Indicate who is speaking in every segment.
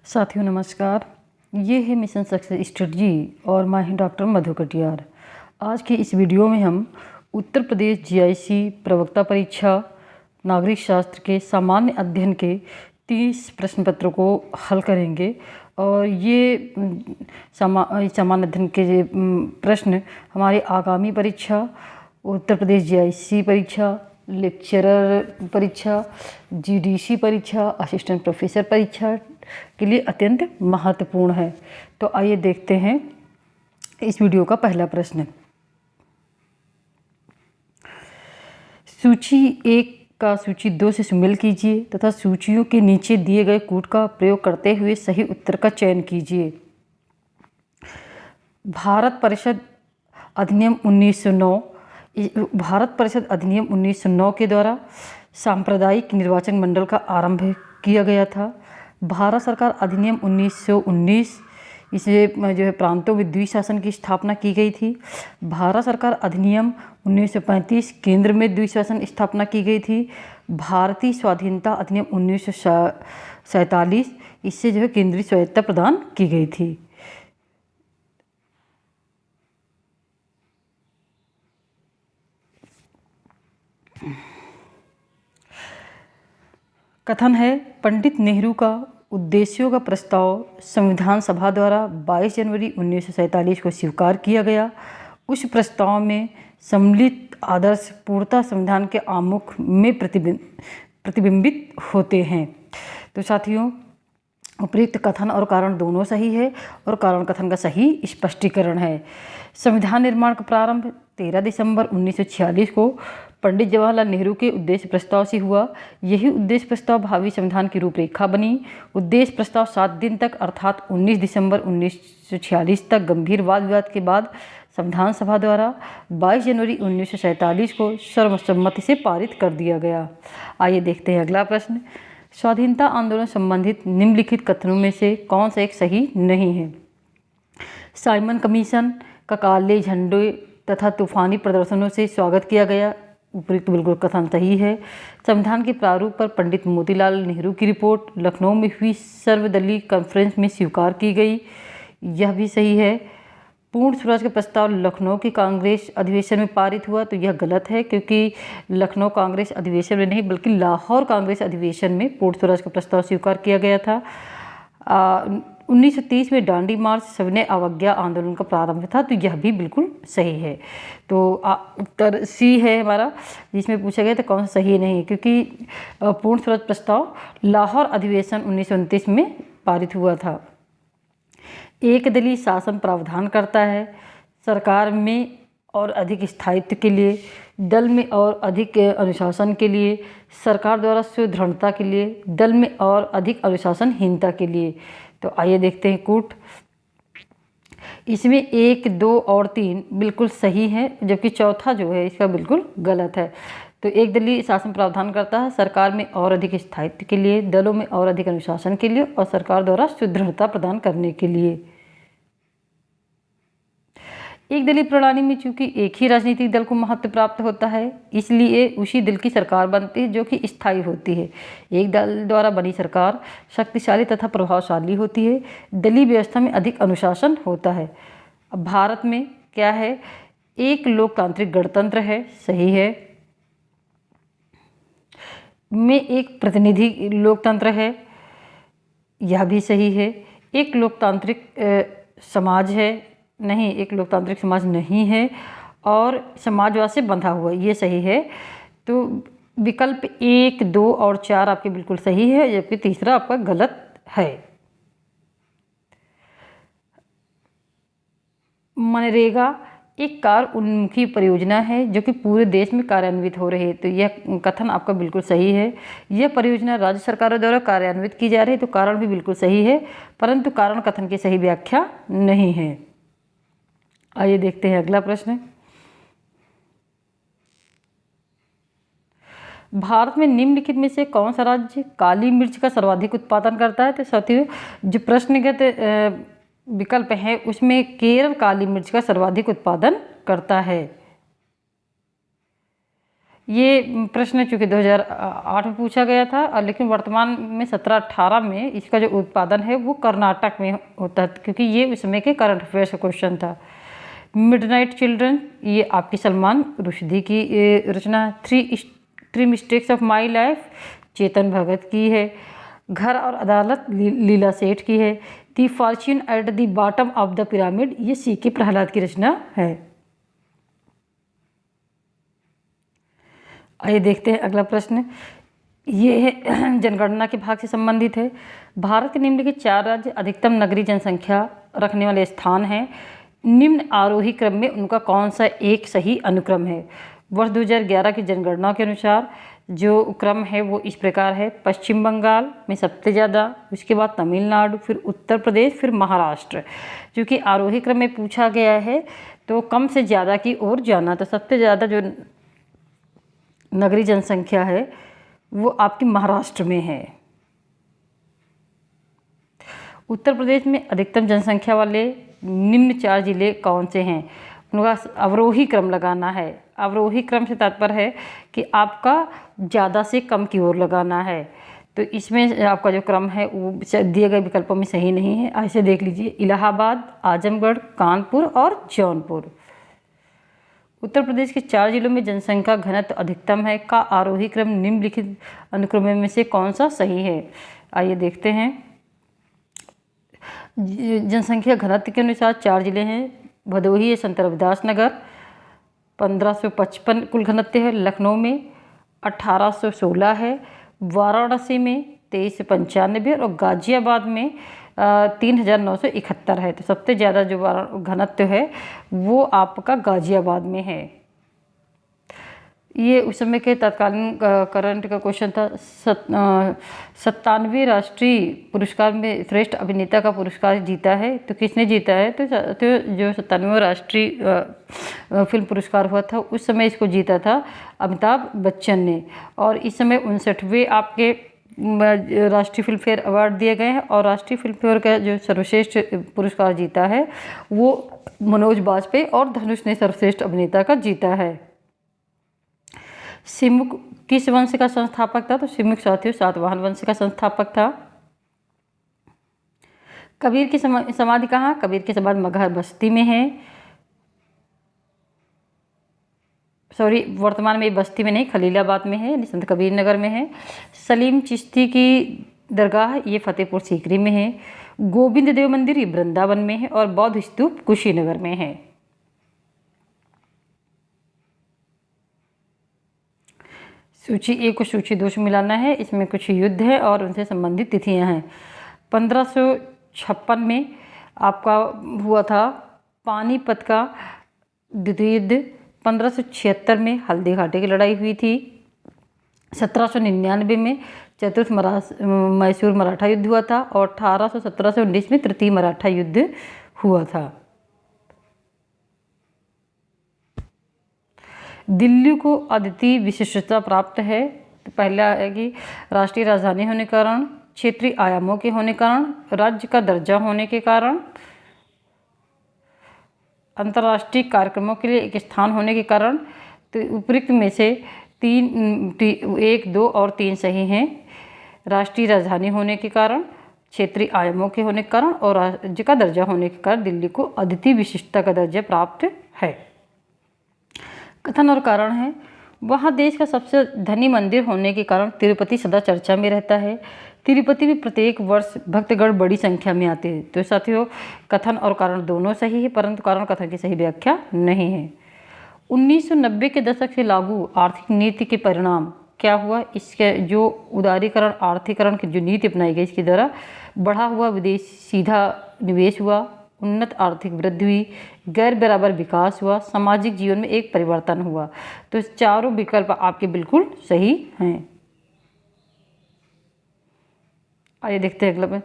Speaker 1: साथियों नमस्कार। ये है मिशन सक्सेस स्ट्रेटजी और मैं हूं डॉक्टर मधु कटियार। आज के इस वीडियो में हम उत्तर प्रदेश जीआईसी प्रवक्ता परीक्षा नागरिक शास्त्र के सामान्य अध्ययन के 30 प्रश्न पत्रों को हल करेंगे। और ये सामान्य अध्ययन के प्रश्न हमारे आगामी परीक्षा उत्तर प्रदेश जीआईसी परीक्षा, लेक्चरर परीक्षा, जीडीसी परीक्षा, असिस्टेंट प्रोफेसर परीक्षा के लिए अत्यंत महत्वपूर्ण है। तो आइए देखते हैं इस वीडियो का पहला प्रश्न। सूची 1 का सूची 2 से सुमेल कीजिए तथा सूचियों के नीचे दिए गए कूट का प्रयोग करते हुए सही उत्तर का चयन कीजिए। भारत परिषद अधिनियम 1909 के द्वारा सांप्रदायिक निर्वाचन मंडल का आरंभ किया गया था। भारत सरकार अधिनियम 1919 इसे जो है प्रांतों में द्विशासन की स्थापना की गई थी। भारत सरकार अधिनियम 1935 केंद्र में द्विशासन स्थापना की गई थी। भारतीय स्वाधीनता अधिनियम 1947 इससे जो है केंद्रीय स्वायत्तता प्रदान की गई थी। कथन है, पंडित नेहरू का उद्देश्यों का प्रस्ताव संविधान सभा द्वारा 22 जनवरी 1947 को स्वीकार किया गया। उस प्रस्ताव में सम्मिलित आदर्श पूर्णतः संविधान के आमुख में प्रतिबिंबित होते हैं। तो साथियों, उपयुक्त कथन और कारण दोनों सही है और कारण कथन का सही स्पष्टीकरण है। संविधान निर्माण का प्रारंभ 13 दिसंबर 1946 को पंडित जवाहरलाल नेहरू के उद्देश्य प्रस्ताव से हुआ। यही उद्देश्य प्रस्ताव भावी संविधान की रूपरेखा बनी। उद्देश्य प्रस्ताव 7 दिन तक अर्थात 19 दिसंबर 1946 तक गंभीर वाद विवाद के बाद संविधान सभा द्वारा 22 जनवरी 1947 को सर्वसम्मति से पारित कर दिया गया। आइए देखते हैं अगला प्रश्न। स्वाधीनता आंदोलन संबंधित निम्नलिखित कथनों में से कौन सा एक सही नहीं है? साइमन कमीशन का काले झंडे तथा तूफानी प्रदर्शनों से स्वागत किया गया। उपयुक्त बिल्कुल कथन सही है। संविधान के प्रारूप पर पंडित मोतीलाल नेहरू की रिपोर्ट लखनऊ में हुई सर्वदलीय कॉन्फ्रेंस में स्वीकार की गई। यह भी सही है। पूर्ण स्वराज का प्रस्ताव लखनऊ की कांग्रेस अधिवेशन में पारित हुआ, तो यह गलत है क्योंकि लखनऊ कांग्रेस अधिवेशन में नहीं बल्कि लाहौर कांग्रेस अधिवेशन में पूर्ण स्वराज का प्रस्ताव स्वीकार किया गया था। 1930 में दांडी मार्च सविनय अवज्ञा आंदोलन का प्रारंभ था, तो यह भी बिल्कुल सही है। तो उत्तर सी है हमारा, जिसमें पूछा गया था कौन सा सही नहीं है, क्योंकि पूर्ण स्वराज प्रस्ताव लाहौर अधिवेशन 1929 में पारित हुआ था। एक दलीय शासन प्रावधान करता है सरकार में और अधिक स्थायित्व के लिए, दल में और अधिक अनुशासन के लिए, सरकार द्वारा सुदृढ़ता के लिए, दल में और अधिक अनुशासनहीनता के लिए। तो आइए देखते हैं कूट। इसमें 1, 2 और 3 बिल्कुल सही है, जबकि चौथा जो है इसका बिल्कुल गलत है। तो एक दलीय शासन प्रावधान करता है सरकार में और अधिक स्थायित्व के लिए, दलों में और अधिक अनुशासन के लिए और सरकार द्वारा सुदृढ़ता प्रदान करने के लिए। एक दलीय प्रणाली में चूंकि एक ही राजनीतिक दल को महत्व प्राप्त होता है, इसलिए उसी दल की सरकार बनती है जो कि स्थायी होती है। एक दल द्वारा बनी सरकार शक्तिशाली तथा प्रभावशाली होती है। दलीय व्यवस्था में अधिक अनुशासन होता है। अब भारत में क्या है? एक लोकतांत्रिक गणतंत्र है, सही है। में एक प्रतिनिधि लोकतंत्र है, यह भी सही है। एक लोकतांत्रिक समाज है, नहीं, एक लोकतांत्रिक समाज नहीं है और समाजवाद से बंधा हुआ, ये सही है। तो विकल्प 1, 2 और 4 आपके बिल्कुल सही है, जबकि तीसरा आपका गलत है। मनरेगा एक कार्य उन्मुखी परियोजना है जो कि पूरे देश में कार्यान्वित हो रही है, तो यह कथन आपका बिल्कुल सही है। यह परियोजना राज्य सरकारों द्वारा कार्यान्वित की जा रही है, तो कारण भी बिल्कुल सही है, परंतु कारण कथन की सही व्याख्या नहीं है। आइए देखते हैं अगला प्रश्न। भारत में निम्नलिखित में से कौन सा राज्य काली मिर्च का सर्वाधिक उत्पादन करता है? तो साथियों, जो प्रश्नगत विकल्प है उसमें केरल काली मिर्च का सर्वाधिक उत्पादन करता है। ये प्रश्न चूँकि 2008 में पूछा गया था, और लेकिन वर्तमान में 17-18 में इसका जो उत्पादन है वो कर्नाटक में होता है, क्योंकि ये उस समय के करंट अफेयर्स का क्वेश्चन था। मिडनाइट चिल्ड्रन, ये आपकी सलमान रुश्दी की रचना। Three mistakes of my life Chetan Bhagat की है। घर और अदालत लीला सेठ की है। The fortune at the bottom of the pyramid, ये सी के प्रहलाद की रचना है। आइए देखते हैं अगला प्रश्न। ये है जनगणना के भाग से संबंधित है। भारत के निम्नलिखित 4 राज्य अधिकतम नगरीय जनसंख्या रखने वाले स्थान हैं। निम्न आरोही क्रम में उनका कौन सा एक सही अनुक्रम है? वर्ष 2011 की जनगणना के अनुसार जो क्रम है वो इस प्रकार है। पश्चिम बंगाल में सबसे ज़्यादा, उसके बाद तमिलनाडु, फिर उत्तर प्रदेश, फिर महाराष्ट्र। क्योंकि आरोही क्रम में पूछा गया है तो कम से ज़्यादा की ओर जाना, तो सबसे ज़्यादा जो नगरीय जनसंख्या है वो आपकी महाराष्ट्र में है। उत्तर प्रदेश में अधिकतम जनसंख्या वाले निम्न 4 जिले कौन से हैं? उनका अवरोही क्रम लगाना है। अवरोही क्रम से तात्पर्य है कि आपका ज़्यादा से कम की ओर लगाना है। तो इसमें आपका जो क्रम है वो दिए गए विकल्पों में सही नहीं है। ऐसे देख लीजिए, इलाहाबाद, आजमगढ़, कानपुर और जौनपुर। उत्तर प्रदेश के 4 जिलों में जनसंख्या घनत्व अधिकतम है का आरोही क्रम निम्नलिखित अनुक्रमों में से कौन सा सही है? आइए देखते हैं। जनसंख्या घनत्व के अनुसार 4 जिले हैं। भदोही है, संत रविदास नगर 1555 कुल घनत्व है। लखनऊ में 1816 है। वाराणसी में 2395 और गाजियाबाद में 3971 है। तो सबसे ज़्यादा जो घनत्व है वो आपका गाजियाबाद में है। ये उस समय के तत्कालीन करंट का क्वेश्चन था। 97 राष्ट्रीय पुरस्कार में श्रेष्ठ अभिनेता का पुरस्कार जीता है। तो किसने जीता है? तो जो 97वां राष्ट्रीय फिल्म पुरस्कार हुआ था उस समय इसको जीता था अमिताभ बच्चन ने। और इस समय 59वें आपके राष्ट्रीय फिल्म फेयर अवार्ड दिए गए हैं। और राष्ट्रीय फिल्म फेयर का जो सर्वश्रेष्ठ पुरस्कार जीता है वो मनोज बाजपेयी और धनुष ने सर्वश्रेष्ठ अभिनेता का जीता है। सिमुक किस वंश का संस्थापक था? तो सिमुक साथियों सातवाहन वंश का संस्थापक था। कबीर की समाधि कहाँ? कबीर की समाधि मगहर बस्ती में है। सॉरी, वर्तमान में बस्ती में नहीं, खलीलाबाद में है, संत कबीर नगर में है। सलीम चिश्ती की दरगाह ये फतेहपुर सीकरी में है। गोविंद देव मंदिर ये वृंदावन में है। और बौद्ध स्तूप कुशीनगर में है। सूची 1 को सूची 2 से मिलाना है। इसमें कुछ युद्ध है और उनसे संबंधित तिथियां हैं। 1556 में आपका हुआ था पानीपत का द्वितीय युद्ध। 1576 में हल्दी घाटी की लड़ाई हुई थी। 1799 में चतुर्थ मैसूर मराठा युद्ध हुआ था। और 1817-19 में तृतीय मराठा युद्ध हुआ था। दिल्ली को अद्वितीय विशिष्टता प्राप्त है। तो पहला है कि राष्ट्रीय राजधानी होने के कारण, क्षेत्रीय आयामों के होने के कारण, राज्य का दर्जा होने के कारण, अंतर्राष्ट्रीय कार्यक्रमों के लिए एक स्थान होने के कारण। तो उपयुक्त में से 1, 2 और 3 सही हैं। राष्ट्रीय राजधानी होने के कारण, क्षेत्रीय आयामों के होने के कारण और राज्य का दर्जा होने के कारण दिल्ली को अद्वितीय विशिष्टता का दर्जा प्राप्त है। कथन और कारण है। वहाँ देश का सबसे धनी मंदिर होने के कारण तिरुपति सदा चर्चा में रहता है। तिरुपति में प्रत्येक वर्ष भक्तगण बड़ी संख्या में आते हैं। तो साथियों, कथन और कारण दोनों सही है, परंतु कारण कथन की सही व्याख्या नहीं है। 1990 के दशक से लागू आर्थिक नीति के परिणाम क्या हुआ? इसके जो उदारीकरण आर्थिकरण की जो नीति अपनाई गई, इसके द्वारा बढ़ा हुआ विदेश सीधा निवेश हुआ, उन्नत आर्थिक वृद्धि हुई, गैर बराबर विकास हुआ, सामाजिक जीवन में एक परिवर्तन हुआ। तो चारों विकल्प आपके बिल्कुल सही हैं। आइए देखते हैं अगला।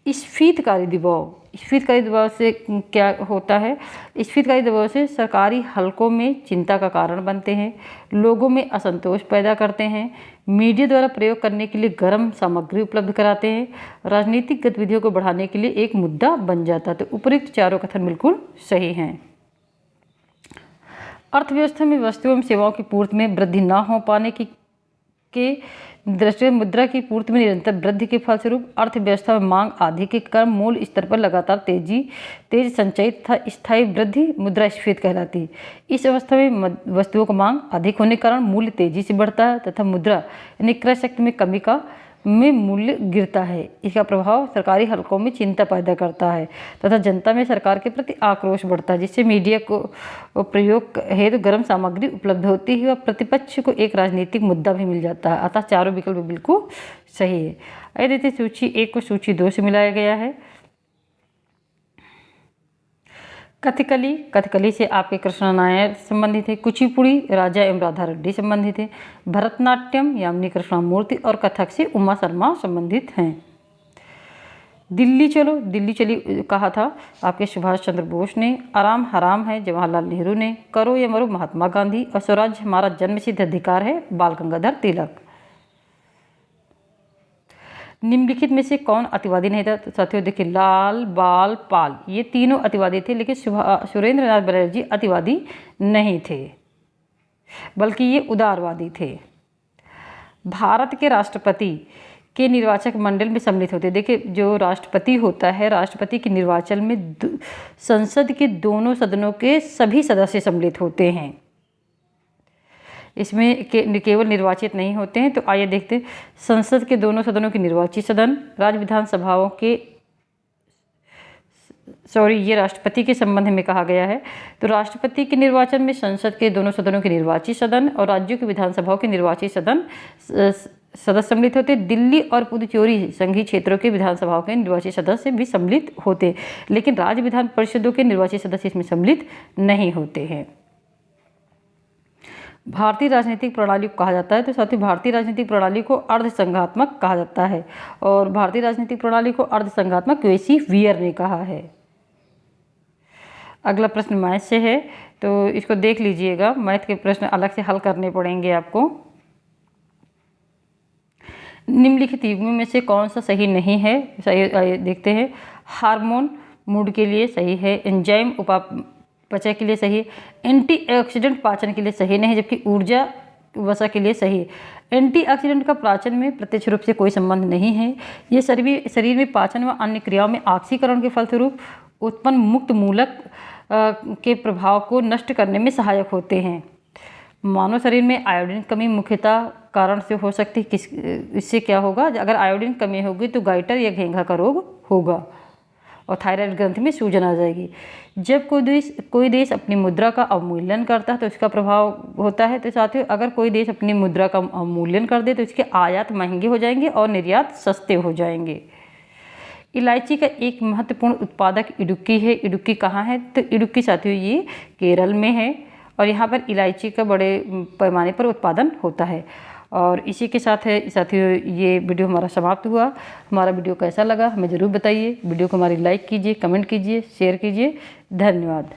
Speaker 1: स्फीतकारी दबाव। स्फीतकारी दबाव से क्या होता है? स्फीतकारी दबाव से सरकारी हलकों में चिंता का कारण बनते हैं, लोगों में असंतोष पैदा करते हैं, मीडिया द्वारा प्रयोग करने के लिए गर्म सामग्री उपलब्ध कराते हैं, राजनीतिक गतिविधियों को बढ़ाने के लिए एक मुद्दा बन जाता है। तो उपयुक्त चारों कथन बिल्कुल सही हैं। अर्थव्यवस्था में वस्तुओं एवं सेवाओं की पूर्ति में वृद्धि न हो पाने के दृष्टि मुद्रा की पूर्ति में निरंतर वृद्धि के फलस्वरूप अर्थव्यवस्था में मांग अधिक के कारण मूल स्तर पर लगातार तेज संचयित तथा स्थायी वृद्धि मुद्रास्फीति कहलाती है। इस अवस्था में वस्तुओं की मांग अधिक होने के कारण मूल्य तेजी से बढ़ता है तथा मुद्रा यानी क्रय शक्ति में कमी में मूल्य गिरता है। इसका प्रभाव सरकारी हलकों में चिंता पैदा करता है तथा जनता में सरकार के प्रति आक्रोश बढ़ता है, जिससे मीडिया को प्रयोग हेतु गर्म सामग्री उपलब्ध होती है और प्रतिपक्ष को एक राजनीतिक मुद्दा भी मिल जाता है। अतः चारों विकल्प बिल्कुल सही है। आइए देखते सूची 1 को सूची 2 से मिलाया गया है। कथकली से आपके कृष्ण नायर संबंधित है। कुचिपुड़ी राजा एवं राधा रेड्डी संबंधित है। भरतनाट्यम यामिनी कृष्णमूर्ति और कथक से उमा शर्मा संबंधित हैं। दिल्ली चली कहा था आपके सुभाष चंद्र बोस ने। आराम हराम है जवाहरलाल नेहरू ने। करो या मरो महात्मा गांधी। और स्वराज हमारा जन्मसिद्ध अधिकार है बाल गंगाधर तिलक। निम्नलिखित में से कौन अतिवादी नहीं था? तो साथियों देखिए, लाल बाल पाल ये तीनों अतिवादी थे, लेकिन सुरेंद्र नाथ बनर्जी अतिवादी नहीं थे, बल्कि ये उदारवादी थे। भारत के राष्ट्रपति के निर्वाचक मंडल में सम्मिलित होते। देखिए, जो राष्ट्रपति होता है, राष्ट्रपति के निर्वाचन में संसद के दोनों सदनों के सभी सदस्य सम्मिलित होते हैं। इसमें केवल निर्वाचित नहीं होते हैं। तो आइए देखते हैं, संसद के दोनों सदनों के निर्वाचित सदन, राज्य विधानसभाओं के ये राष्ट्रपति के संबंध में कहा गया है। तो राष्ट्रपति के निर्वाचन में संसद के दोनों सदनों के निर्वाचित सदन और राज्यों की विधानसभाओं के निर्वाचित सदन सदस्य सम्मिलित होते। दिल्ली और पुदुचेरी संघीय क्षेत्रों के विधानसभाओं के निर्वाचित सदस्य भी सम्मिलित होते, लेकिन राज्य विधान परिषदों के निर्वाचित सदस्य इसमें सम्मिलित नहीं होते हैं। भारतीय राजनीतिक प्रणाली को कहा जाता है। तो साथियों, भारतीय राजनीतिक प्रणाली को अर्धसंघात्मक कहा जाता है और भारतीय राजनीतिक प्रणाली को अर्धसंघात्मक क्वेसी वियर ने कहा है। अगला प्रश्न मैथ से है, तो इसको देख लीजिएगा। मैथ के प्रश्न अलग से हल करने पड़ेंगे आपको। निम्नलिखित युग्म में से कौन सा सही नहीं है? सही देखते हैं। हार्मोन मूड के लिए सही है। एंजाइम उपापचय के लिए सही है। एंटीऑक्सीडेंट पाचन के लिए सही नहीं, जबकि ऊर्जा वसा के लिए सही है। एंटीऑक्सीडेंट का पाचन में प्रत्यक्ष रूप से कोई संबंध नहीं है। ये शरीर में पाचन व अन्य क्रियाओं में ऑक्सीकरण के फलस्वरूप उत्पन्न मुक्त मूलक के प्रभाव को नष्ट करने में सहायक होते हैं। मानव शरीर में आयोडीन कमी मुख्यतः कारण से हो सकती है। इससे क्या होगा? अगर आयोडीन कमी होगी तो गाइटर या घेंघा का रोग होगा और थायराइड ग्रंथि में सूजन आ जाएगी। जब कोई देश अपनी मुद्रा का अवमूल्यन करता है तो इसका प्रभाव होता है। तो साथियों, अगर कोई देश अपनी मुद्रा का अवमूल्यन कर दे तो इसके आयात महंगे हो जाएंगे और निर्यात सस्ते हो जाएंगे। इलायची का एक महत्वपूर्ण उत्पादक इडुक्की है। इडुक्की कहाँ है? तो इडुक्की साथियों ये केरल में है और यहाँ पर इलायची का बड़े पैमाने पर उत्पादन होता है। और इसी के साथ है साथियों ये वीडियो हमारा समाप्त हुआ। हमारा वीडियो कैसा लगा हमें ज़रूर बताइए। वीडियो को हमारी लाइक कीजिए, कमेंट कीजिए, शेयर कीजिए। धन्यवाद।